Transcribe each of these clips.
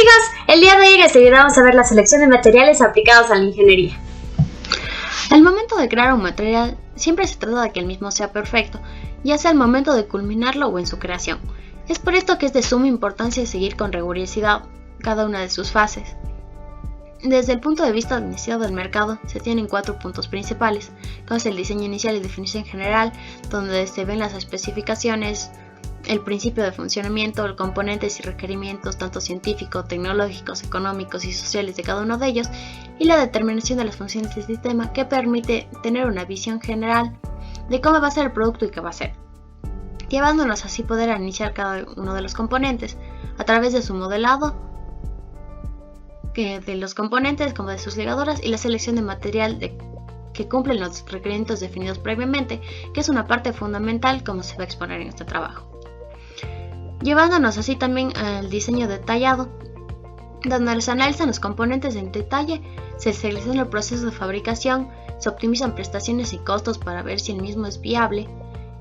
amigos, el día de hoy les ayudamos a ver la selección de materiales aplicados a la ingeniería. Al momento de crear un material, siempre se trata de que el mismo sea perfecto, ya sea al momento de culminarlo o en su creación. Es por esto que es de suma importancia seguir con rigurosidad cada una de sus fases. Desde el punto de vista de necesidad del mercado, se tienen 4 puntos principales, como es el diseño inicial y definición general, donde se ven las especificaciones, el principio de funcionamiento, los componentes y requerimientos tanto científicos, tecnológicos, económicos y sociales de cada uno de ellos, y la determinación de las funciones del sistema que permite tener una visión general de cómo va a ser el producto y qué va a ser, llevándonos así poder iniciar cada uno de los componentes a través de su modelado de los componentes como de sus ligaduras y la selección de material que cumplen los requerimientos definidos previamente, que es una parte fundamental como se va a exponer en este trabajo. Llevándonos así también al diseño detallado, donde se analizan los componentes en detalle, se selecciona el proceso de fabricación, se optimizan prestaciones y costos para ver si el mismo es viable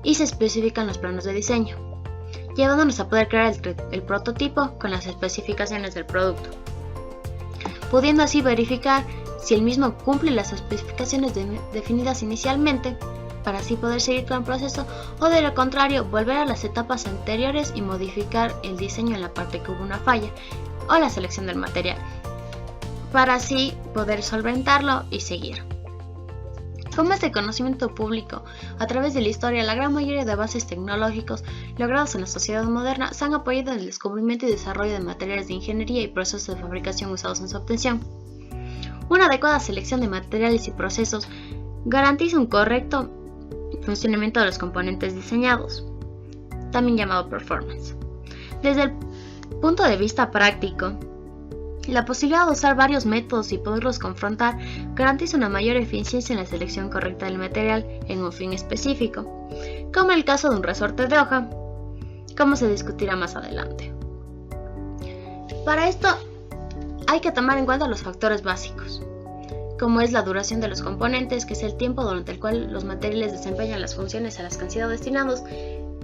y se especifican los planos de diseño, llevándonos a poder crear el prototipo con las especificaciones del producto, pudiendo así verificar si el mismo cumple las especificaciones definidas inicialmente, para así poder seguir con el proceso, o de lo contrario volver a las etapas anteriores y modificar el diseño en la parte que hubo una falla o la selección del material, para así poder solventarlo y seguir. Como este conocimiento público a través de la historia, la gran mayoría de avances tecnológicos logrados en la sociedad moderna se han apoyado en el descubrimiento y desarrollo de materiales de ingeniería y procesos de fabricación usados en su obtención. Una adecuada selección de materiales y procesos garantiza un correcto funcionamiento de los componentes diseñados, también llamado performance. Desde el punto de vista práctico, la posibilidad de usar varios métodos y poderlos confrontar garantiza una mayor eficiencia en la selección correcta del material en un fin específico, como el caso de un resorte de hoja, como se discutirá más adelante. Para esto hay que tomar en cuenta los factores básicos, como es la duración de los componentes, que es el tiempo durante el cual los materiales desempeñan las funciones a las que han sido destinados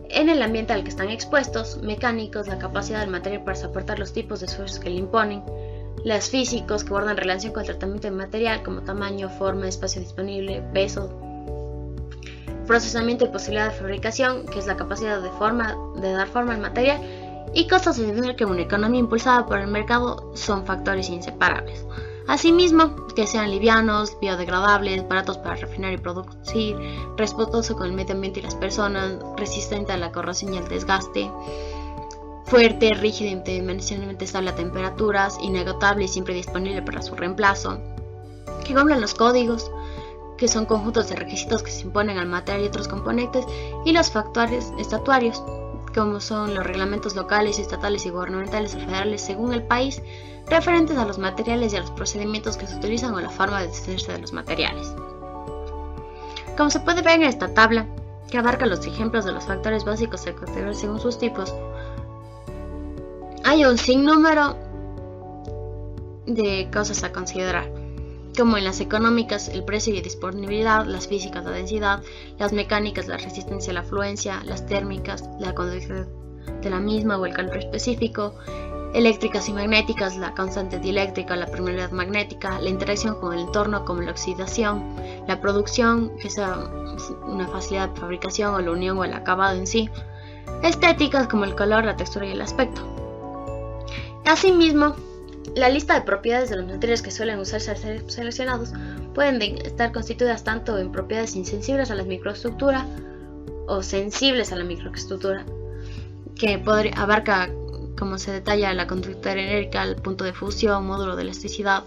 en el ambiente al que están expuestos, mecánicos, la capacidad del material para soportar los tipos de esfuerzos que le imponen, los físicos que guardan relación con el tratamiento del material como tamaño, forma, espacio disponible, peso, procesamiento y posibilidad de fabricación, que es la capacidad de dar forma al material, y costos adicionales que una economía impulsada por el mercado son factores inseparables. Asimismo, que sean livianos, biodegradables, baratos para refinar y producir, respetuoso con el medio ambiente y las personas, resistente a la corrosión y al desgaste, fuerte, rígido y dimensionalmente estable a temperaturas, inagotable y siempre disponible para su reemplazo, que cumplan los códigos, que son conjuntos de requisitos que se imponen al material y otros componentes, y los factores estatuarios, como son los reglamentos locales, estatales y gubernamentales o federales según el país, referentes a los materiales y a los procedimientos que se utilizan o la forma de deshacerse de los materiales. Como se puede ver en esta tabla, que abarca los ejemplos de los factores básicos de categoría según sus tipos, hay un sinnúmero de cosas a considerar, como en las económicas el precio y disponibilidad, las físicas la densidad, las mecánicas la resistencia a la fluencia, las térmicas la conductividad de la misma o el calor específico, eléctricas y magnéticas la constante dieléctrica, la permeabilidad magnética, la interacción con el entorno como la oxidación, la producción, que sea una facilidad de fabricación o la unión o el acabado en sí, estéticas como el color, la textura y el aspecto. Asimismo, la lista de propiedades de los materiales que suelen usarse al ser seleccionados pueden estar constituidas tanto en propiedades insensibles a la microestructura o sensibles a la microestructura, que abarca, como se detalla, la conductividad enérgica, el punto de fusión, módulo de elasticidad,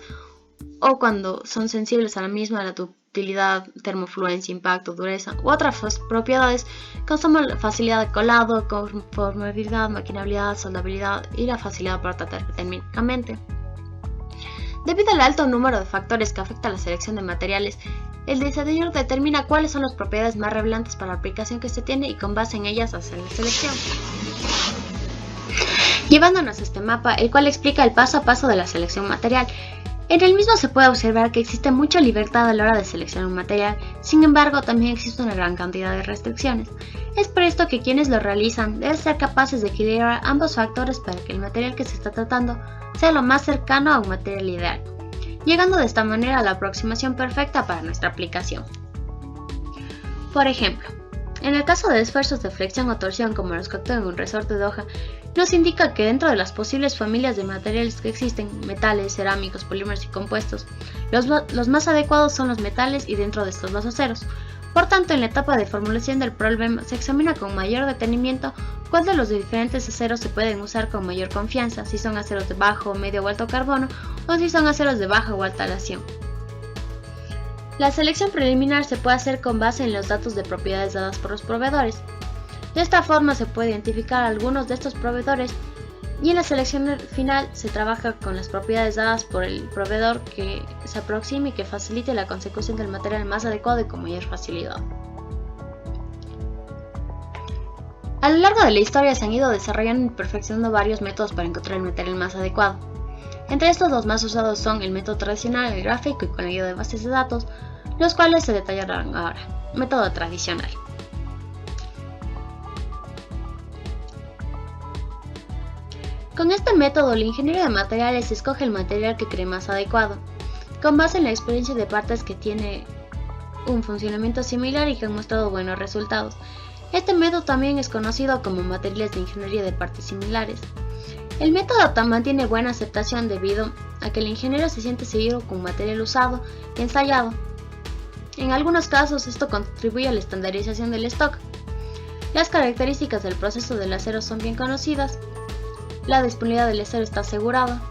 o cuando son sensibles a la misma, la ductilidad, termofluencia, impacto, dureza, u otras propiedades como la facilidad de colado, conformabilidad, maquinabilidad, soldabilidad y la facilidad para tratar térmicamente. Debido al alto número de factores que afectan la selección de materiales, el diseñador determina cuáles son las propiedades más relevantes para la aplicación que se tiene y con base en ellas hace la selección. Llevándonos a este mapa, el cual explica el paso a paso de la selección material. En el mismo se puede observar que existe mucha libertad a la hora de seleccionar un material, sin embargo también existe una gran cantidad de restricciones. Es por esto que quienes lo realizan deben ser capaces de equilibrar ambos factores para que el material que se está tratando sea lo más cercano a un material ideal, llegando de esta manera a la aproximación perfecta para nuestra aplicación. Por ejemplo, en el caso de esfuerzos de flexión o torsión como los que actúan en un resorte de hoja, nos indica que dentro de las posibles familias de materiales que existen, metales, cerámicos, polímeros y compuestos, los más adecuados son los metales y dentro de estos los aceros. Por tanto, en la etapa de formulación del problema se examina con mayor detenimiento cuál de los diferentes aceros se pueden usar con mayor confianza, si son aceros de bajo, medio o alto carbono o si son aceros de baja o alta aleación. La selección preliminar se puede hacer con base en los datos de propiedades dadas por los proveedores. De esta forma se puede identificar algunos de estos proveedores y en la selección final se trabaja con las propiedades dadas por el proveedor que se aproxime y que facilite la consecución del material más adecuado y con mayor facilidad. A lo largo de la historia se han ido desarrollando y perfeccionando varios métodos para encontrar el material más adecuado. Entre estos los más usados son el método tradicional, el gráfico y con la ayuda de bases de datos, los cuales se detallarán ahora. Método tradicional. Con este método, el ingeniero de materiales escoge el material que cree más adecuado, con base en la experiencia de partes que tiene un funcionamiento similar y que han mostrado buenos resultados. Este método también es conocido como materiales de ingeniería de partes similares. El método mantiene buena aceptación debido a que el ingeniero se siente seguro con material usado y ensayado. En algunos casos esto contribuye a la estandarización del stock. Las características del proceso del acero son bien conocidas. La disponibilidad del acero está asegurada.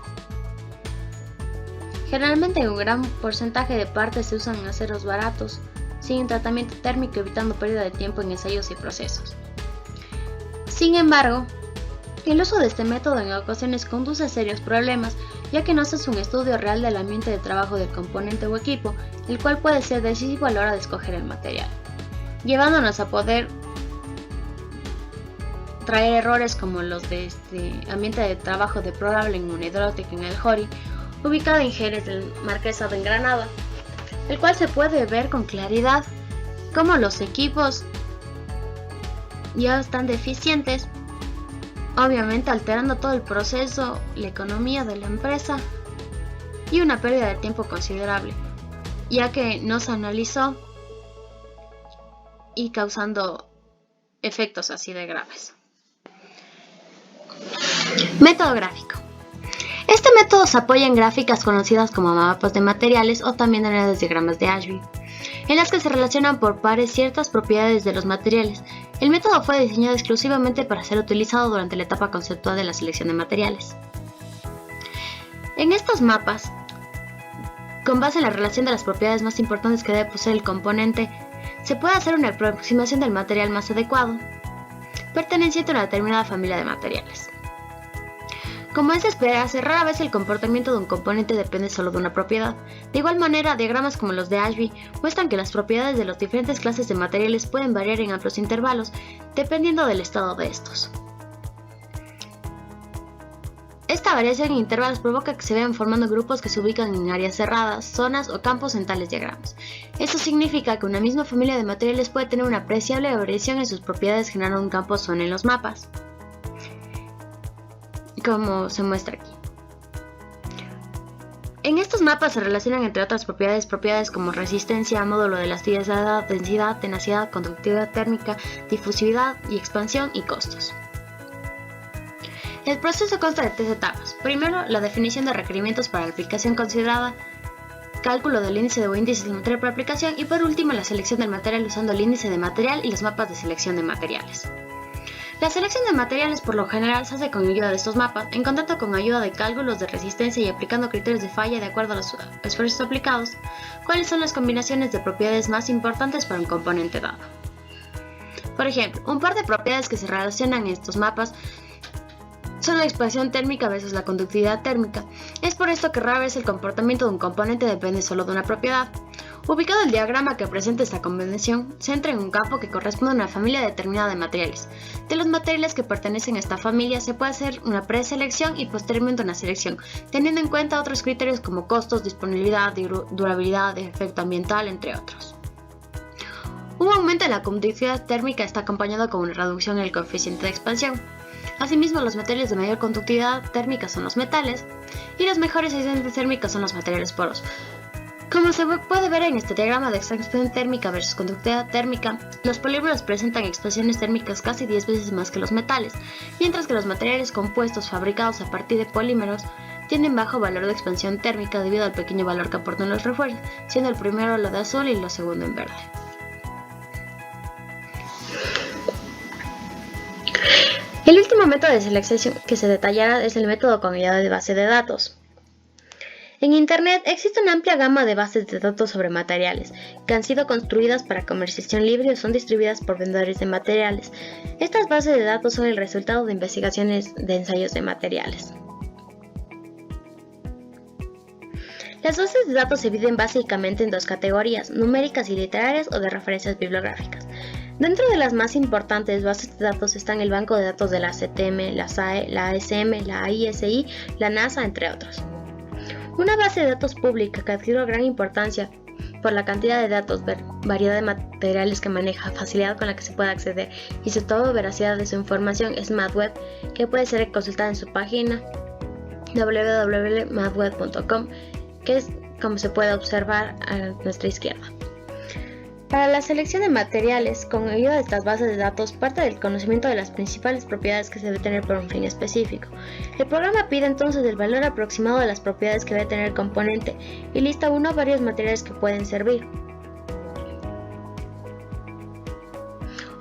Generalmente un gran porcentaje de partes se usan en aceros baratos, sin tratamiento térmico, evitando pérdida de tiempo en ensayos y procesos. Sin embargo, el uso de este método en ocasiones conduce a serios problemas, ya que no se hace un estudio real del ambiente de trabajo del componente o equipo, el cual puede ser decisivo a la hora de escoger el material, llevándonos a poder traer errores como los de este ambiente de trabajo deplorable en Unidrotic en el Jori, ubicado en Jerez del Marquesado en Granada, el cual se puede ver con claridad cómo los equipos ya están deficientes, obviamente alterando todo el proceso, la economía de la empresa y una pérdida de tiempo considerable, ya que no se analizó y causando efectos así de graves. Método gráfico. Este método se apoya en gráficas conocidas como mapas de materiales o también en los diagramas de Ashby, en las que se relacionan por pares ciertas propiedades de los materiales. El método fue diseñado exclusivamente para ser utilizado durante la etapa conceptual de la selección de materiales. En estos mapas, con base en la relación de las propiedades más importantes que debe poseer el componente, se puede hacer una aproximación del material más adecuado, perteneciente a una determinada familia de materiales. Como es de esperarse, rara vez el comportamiento de un componente depende solo de una propiedad. De igual manera, diagramas como los de Ashby muestran que las propiedades de las diferentes clases de materiales pueden variar en amplios intervalos, dependiendo del estado de estos. Esta variación en intervalos provoca que se vean formando grupos que se ubican en áreas cerradas, zonas o campos en tales diagramas. Esto significa que una misma familia de materiales puede tener una apreciable variación en sus propiedades generando un campo zona en los mapas, como se muestra aquí. En estos mapas se relacionan entre otras propiedades como resistencia, módulo de elasticidad, densidad, tenacidad, conductividad térmica, difusividad y expansión y costos. El proceso consta de 3 etapas. Primero, la definición de requerimientos para la aplicación considerada, cálculo del índice o índices de material por aplicación y por último la selección del material usando el índice de material y los mapas de selección de materiales. La selección de materiales por lo general se hace con ayuda de estos mapas, en contacto con ayuda de cálculos de resistencia y aplicando criterios de falla de acuerdo a los esfuerzos aplicados, cuáles son las combinaciones de propiedades más importantes para un componente dado. Por ejemplo, un par de propiedades que se relacionan en estos mapas son la expansión térmica versus la conductividad térmica. Es por esto que rara vez el comportamiento de un componente depende solo de una propiedad. Ubicado el diagrama que presenta esta combinación, se entra en un campo que corresponde a una familia determinada de materiales. De los materiales que pertenecen a esta familia se puede hacer una preselección y posteriormente una selección, teniendo en cuenta otros criterios como costos, disponibilidad, durabilidad, efecto ambiental, entre otros. Un aumento en la conductividad térmica está acompañado con una reducción en el coeficiente de expansión. Asimismo, los materiales de mayor conductividad térmica son los metales y los mejores aislantes térmicos son los materiales porosos. Como se puede ver en este diagrama de expansión térmica versus conductividad térmica, los polímeros presentan expansiones térmicas casi 10 veces más que los metales, mientras que los materiales compuestos fabricados a partir de polímeros tienen bajo valor de expansión térmica debido al pequeño valor que aportan los refuerzos, siendo el primero lo de azul y lo segundo en verde. El último método de selección que se detallará es el método con ayuda de base de datos. En Internet existe una amplia gama de bases de datos sobre materiales, que han sido construidas para comercialización libre o son distribuidas por vendedores de materiales. Estas bases de datos son el resultado de investigaciones de ensayos de materiales. Las bases de datos se dividen básicamente en dos categorías, numéricas y literarias o de referencias bibliográficas. Dentro de las más importantes bases de datos están el banco de datos de la CTM, la SAE, la ASM, la ISI, la NASA, entre otros. Una base de datos pública que adquirió gran importancia por la cantidad de datos, variedad de materiales que maneja, facilidad con la que se puede acceder y sobre todo veracidad de su información es MathWeb, que puede ser consultada en su página www.mathweb.com, que es como se puede observar a nuestra izquierda. Para la selección de materiales, con ayuda de estas bases de datos, parte del conocimiento de las principales propiedades que se debe tener por un fin específico. El programa pide entonces el valor aproximado de las propiedades que debe tener el componente y lista uno o varios materiales que pueden servir.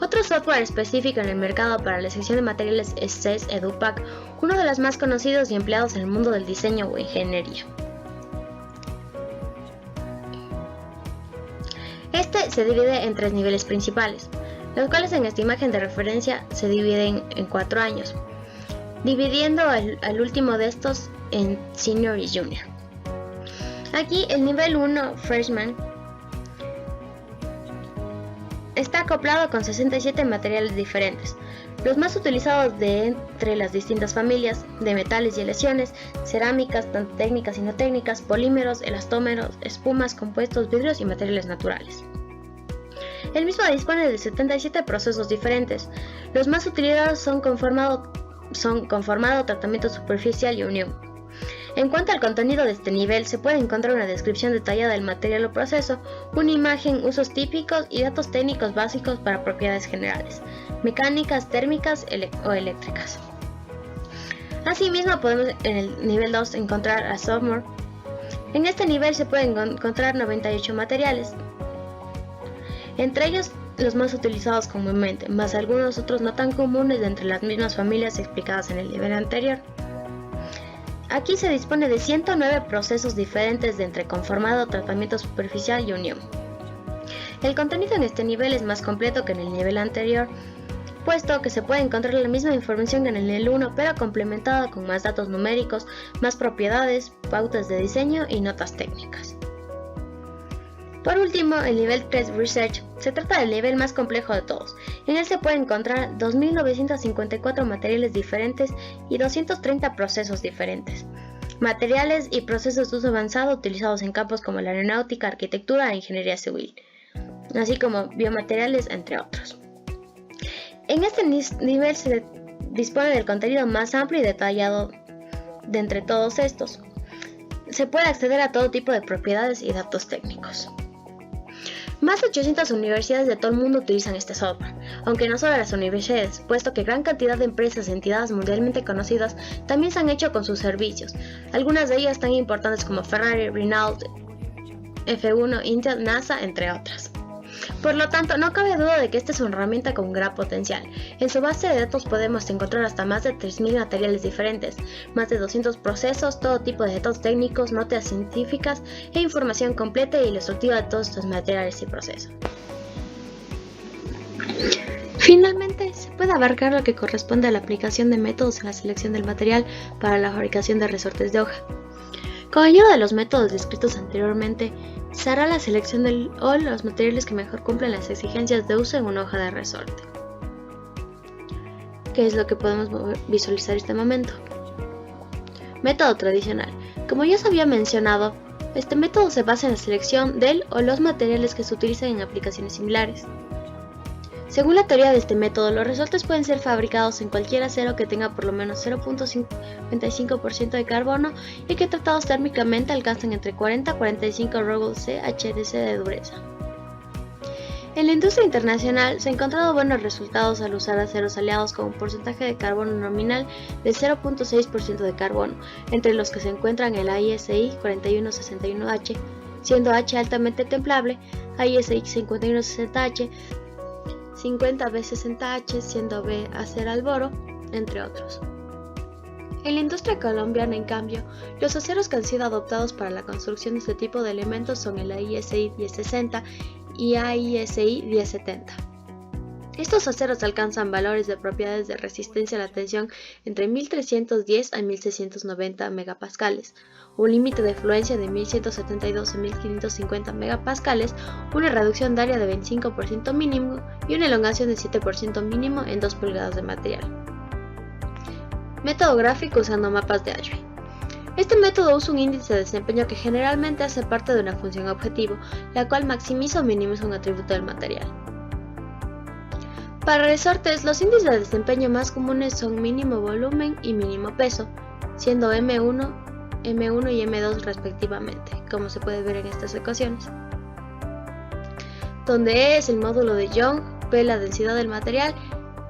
Otro software específico en el mercado para la selección de materiales es CES EduPack, uno de los más conocidos y empleados en el mundo del diseño o ingeniería. Este se divide en 3 niveles principales, los cuales en esta imagen de referencia se dividen en 4 años, dividiendo al último de estos en Senior y Junior. Aquí el nivel 1, Freshman, está acoplado con 67 materiales diferentes. Los más utilizados de entre las distintas familias de metales y aleaciones, cerámicas, tanto técnicas y no técnicas, polímeros, elastómeros, espumas, compuestos, vidrios y materiales naturales. El mismo dispone de 77 procesos diferentes. Los más utilizados son conformado, tratamiento superficial y unión. En cuanto al contenido de este nivel, se puede encontrar una descripción detallada del material o proceso, una imagen, usos típicos y datos técnicos básicos para propiedades generales, mecánicas, térmicas o eléctricas. Asimismo, podemos en el nivel 2 encontrar a Sophomore. En este nivel se pueden encontrar 98 materiales, entre ellos los más utilizados comúnmente, más algunos otros no tan comunes de entre las mismas familias explicadas en el nivel anterior. Aquí se dispone de 109 procesos diferentes de entre conformado, tratamiento superficial y unión. El contenido en este nivel es más completo que en el nivel anterior, puesto que se puede encontrar la misma información que en el nivel 1, pero complementada con más datos numéricos, más propiedades, pautas de diseño y notas técnicas. Por último, el nivel 3 Research se trata del nivel más complejo de todos. En él se puede encontrar 2.954 materiales diferentes y 230 procesos diferentes. Materiales y procesos de uso avanzado utilizados en campos como la aeronáutica, arquitectura e ingeniería civil, así como biomateriales, entre otros. En este nivel se dispone del contenido más amplio y detallado de entre todos estos. Se puede acceder a todo tipo de propiedades y datos técnicos. Más de 800 universidades de todo el mundo utilizan este software, aunque no solo las universidades, puesto que gran cantidad de empresas y entidades mundialmente conocidas también se han hecho con sus servicios, algunas de ellas tan importantes como Ferrari, Renault, F1, Intel, NASA, entre otras. Por lo tanto, no cabe duda de que esta es una herramienta con gran potencial. En su base de datos podemos encontrar hasta más de 3.000 materiales diferentes, más de 200 procesos, todo tipo de datos técnicos, notas científicas e información completa y ilustrativa de todos estos materiales y procesos. Finalmente, se puede abarcar lo que corresponde a la aplicación de métodos en la selección del material para la fabricación de resortes de hoja. Con ayuda de los métodos descritos anteriormente, se hará la selección de los materiales que mejor cumplen las exigencias de uso en una hoja de resorte. ¿Qué es lo que podemos visualizar en este momento? Método tradicional. Como ya se había mencionado, este método se basa en la selección del o los materiales que se utilizan en aplicaciones similares. Según la teoría de este método, los resortes pueden ser fabricados en cualquier acero que tenga por lo menos 0.55% de carbono y que tratados térmicamente alcanzan entre 40 y 45 RC HRC de dureza. En la industria internacional se han encontrado buenos resultados al usar aceros aliados con un porcentaje de carbono nominal de 0.6% de carbono, entre los que se encuentran el AISI 4161H, siendo H altamente templable, AISI 5160H, 50B60H, siendo B acero al boro, entre otros. En la industria colombiana, en cambio, los aceros que han sido adoptados para la construcción de este tipo de elementos son el AISI 1060 y AISI 1070. Estos aceros alcanzan valores de propiedades de resistencia a la tensión entre 1310 a 1690 megapascales, un límite de fluencia de 1172 a 1550 megapascales, una reducción de área de 25% mínimo y una elongación de 7% mínimo en 2 pulgadas de material. Método gráfico usando mapas de Ashby. Este método usa un índice de desempeño que generalmente hace parte de una función objetivo, la cual maximiza o minimiza un atributo del material. Para resortes, los índices de desempeño más comunes son mínimo volumen y mínimo peso, siendo M1 y M2 respectivamente, como se puede ver en estas ecuaciones, donde E es el módulo de Young, P la densidad del material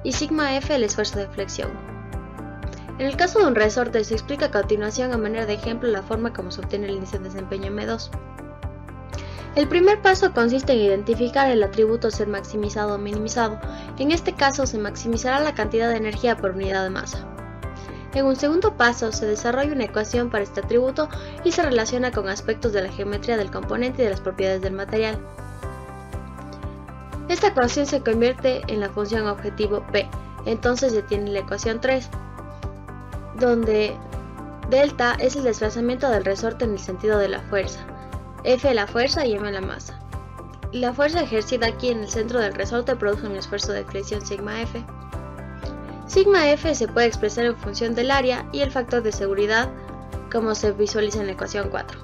y sigma F el esfuerzo de flexión. En el caso de un resorte, se explica a continuación a manera de ejemplo la forma como se obtiene el índice de desempeño M2. El primer paso consiste en identificar el atributo ser maximizado o minimizado. En este caso, se maximizará la cantidad de energía por unidad de masa. En un segundo paso, se desarrolla una ecuación para este atributo y se relaciona con aspectos de la geometría del componente y de las propiedades del material. Esta ecuación se convierte en la función objetivo P, entonces se tiene la ecuación 3, donde delta es el desplazamiento del resorte en el sentido de la fuerza, F la fuerza y M la masa. La fuerza ejercida aquí en el centro del resorte produce un esfuerzo de flexión sigma F. Sigma F se puede expresar en función del área y el factor de seguridad, como se visualiza en la ecuación 4.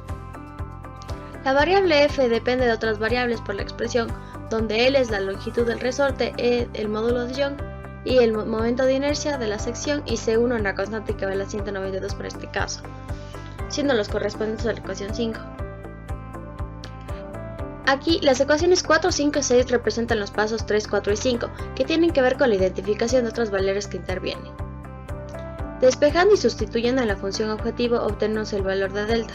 La variable F depende de otras variables por la expresión, donde L es la longitud del resorte, E el módulo de Young y el momento de inercia de la sección y C1 una constante que vale a 192 para este caso, siendo los correspondientes a la ecuación 5. Aquí las ecuaciones 4, 5 y 6 representan los pasos 3, 4 y 5, que tienen que ver con la identificación de otras variables que intervienen. Despejando y sustituyendo en la función objetivo obtenemos el valor de delta.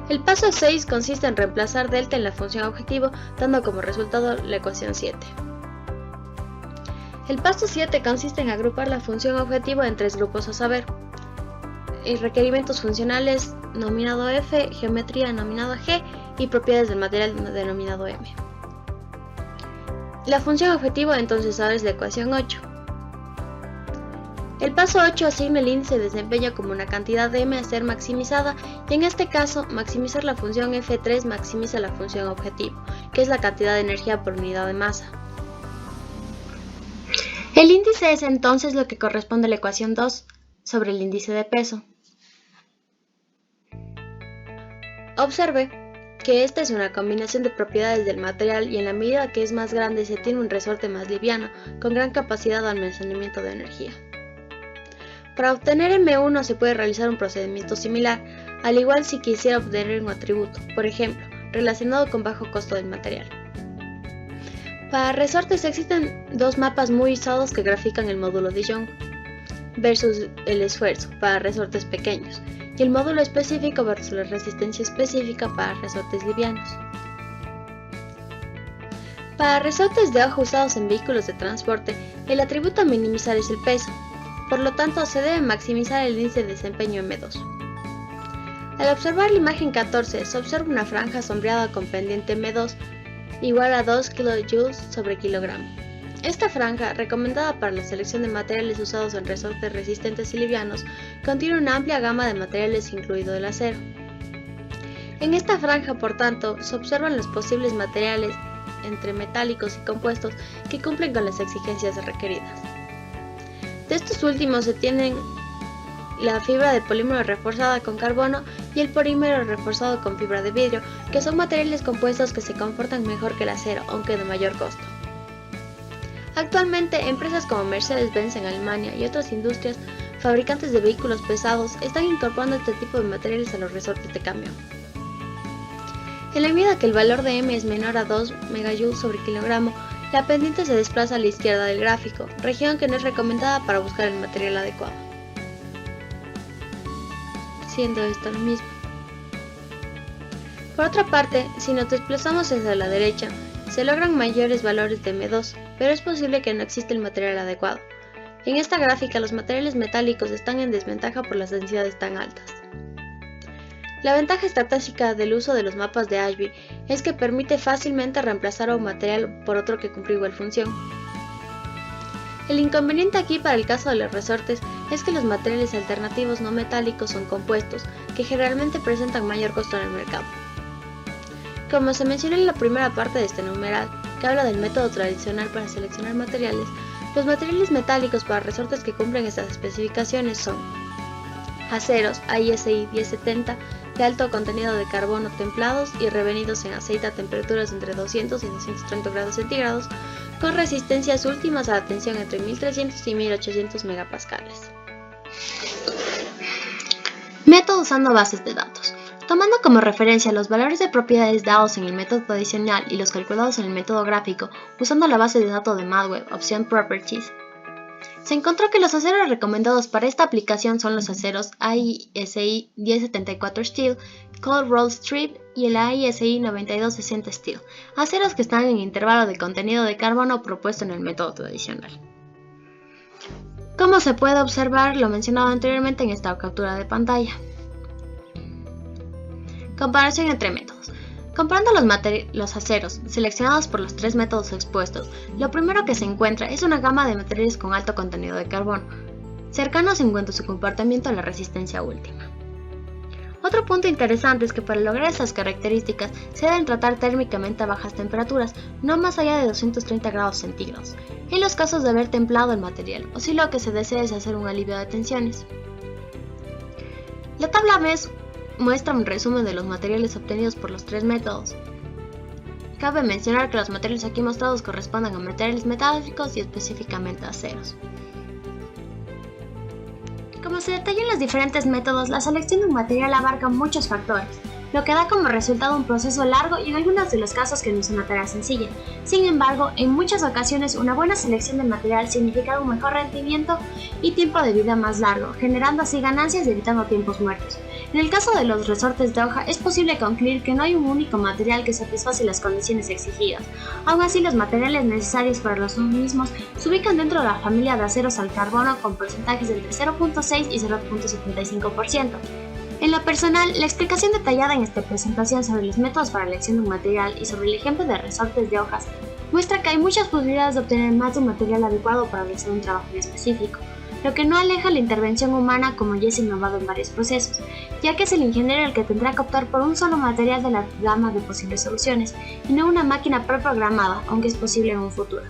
El paso 6 consiste en reemplazar delta en la función objetivo, dando como resultado la ecuación 7. El paso 7 consiste en agrupar la función objetivo en 3 grupos, a saber, requerimientos funcionales denominado F, geometría denominado G y propiedades del material denominado M. La función objetivo entonces ahora es la ecuación 8. El paso 8 asigna el índice de desempeño como una cantidad de M a ser maximizada y en este caso maximizar la función F3 maximiza la función objetivo, que es la cantidad de energía por unidad de masa. El índice es entonces lo que corresponde a la ecuación 2 sobre el índice de peso. Observe que esta es una combinación de propiedades del material y en la medida que es más grande se tiene un resorte más liviano, con gran capacidad de almacenamiento de energía. Para obtener M1 se puede realizar un procedimiento similar, al igual si quisiera obtener un atributo, por ejemplo, relacionado con bajo costo del material. Para resortes existen dos mapas muy usados que grafican el módulo de Young versus el esfuerzo para resortes pequeños y el módulo específico versus la resistencia específica para resortes livianos. Para resortes de hoja usados en vehículos de transporte, el atributo a minimizar es el peso, por lo tanto se debe maximizar el índice de desempeño M2. Al observar la imagen 14 se observa una franja sombreada con pendiente M2 igual a 2 kJ sobre kilogramo. Esta franja, recomendada para la selección de materiales usados en resortes resistentes y livianos, contiene una amplia gama de materiales incluido el acero. En esta franja, por tanto, se observan los posibles materiales entre metálicos y compuestos que cumplen con las exigencias requeridas. De estos últimos se tienen la fibra de polímero reforzada con carbono y el polímero reforzado con fibra de vidrio, que son materiales compuestos que se comportan mejor que el acero, aunque de mayor costo. Actualmente, empresas como Mercedes-Benz en Alemania y otras industrias fabricantes de vehículos pesados están incorporando este tipo de materiales a los resortes de camión. En la medida que el valor de M es menor a 2 MJ sobre kilogramo, la pendiente se desplaza a la izquierda del gráfico, región que no es recomendada para buscar el material adecuado, siendo esto lo mismo. Por otra parte, si nos desplazamos hacia la derecha, se logran mayores valores de M2, pero es posible que no exista el material adecuado. En esta gráfica, los materiales metálicos están en desventaja por las densidades tan altas. La ventaja estratégica del uso de los mapas de Ashby es que permite fácilmente reemplazar a un material por otro que cumple igual función. El inconveniente aquí para el caso de los resortes es que los materiales alternativos no metálicos son compuestos, que generalmente presentan mayor costo en el mercado. Como se mencionó en la primera parte de este numeral, que habla del método tradicional para seleccionar materiales, los materiales metálicos para resortes que cumplen estas especificaciones son aceros AISI 1070 de alto contenido de carbono templados y revenidos en aceite a temperaturas entre 200 y 230 grados centígrados, con resistencias últimas a la tensión entre 1300 y 1800 megapascales. Método usando bases de datos. Tomando como referencia los valores de propiedades dados en el método tradicional y los calculados en el método gráfico, usando la base de datos de MathWeb, opción Properties, se encontró que los aceros recomendados para esta aplicación son los aceros AISI 1074 Steel, Cold Rolled Strip y el AISI 9260 Steel, aceros que están en intervalo de contenido de carbono propuesto en el método tradicional. Como se puede observar lo mencionado anteriormente en esta captura de pantalla. Comparación entre métodos. Comparando los aceros seleccionados por los tres métodos expuestos, lo primero que se encuentra es una gama de materiales con alto contenido de carbono, cercanos en cuanto a su comportamiento a la resistencia última. Otro punto interesante es que para lograr estas características se deben tratar térmicamente a bajas temperaturas, no más allá de 230 grados centígrados, en los casos de haber templado el material, o si lo que se desea es hacer un alivio de tensiones. La tabla B muestra un resumen de los materiales obtenidos por los tres métodos. Cabe mencionar que los materiales aquí mostrados corresponden a materiales metálicos y específicamente a aceros. Como se detalla en los diferentes métodos, la selección de un material abarca muchos factores, lo que da como resultado un proceso largo y en algunos de los casos que no es una tarea sencilla. Sin embargo, en muchas ocasiones una buena selección de material significa un mejor rendimiento y tiempo de vida más largo, generando así ganancias y evitando tiempos muertos. En el caso de los resortes de hoja, es posible concluir que no hay un único material que satisface las condiciones exigidas. Aún así, los materiales necesarios para los mismos se ubican dentro de la familia de aceros al carbono con porcentajes entre 0.6 y 0.75%. En lo personal, la explicación detallada en esta presentación sobre los métodos para la elección de un material y sobre el ejemplo de resortes de hojas muestra que hay muchas posibilidades de obtener más de un material adecuado para realizar un trabajo en específico, lo que no aleja la intervención humana como ya es innovado en varios procesos, ya que es el ingeniero el que tendrá que optar por un solo material de la gama de posibles soluciones y no una máquina preprogramada, aunque es posible en un futuro.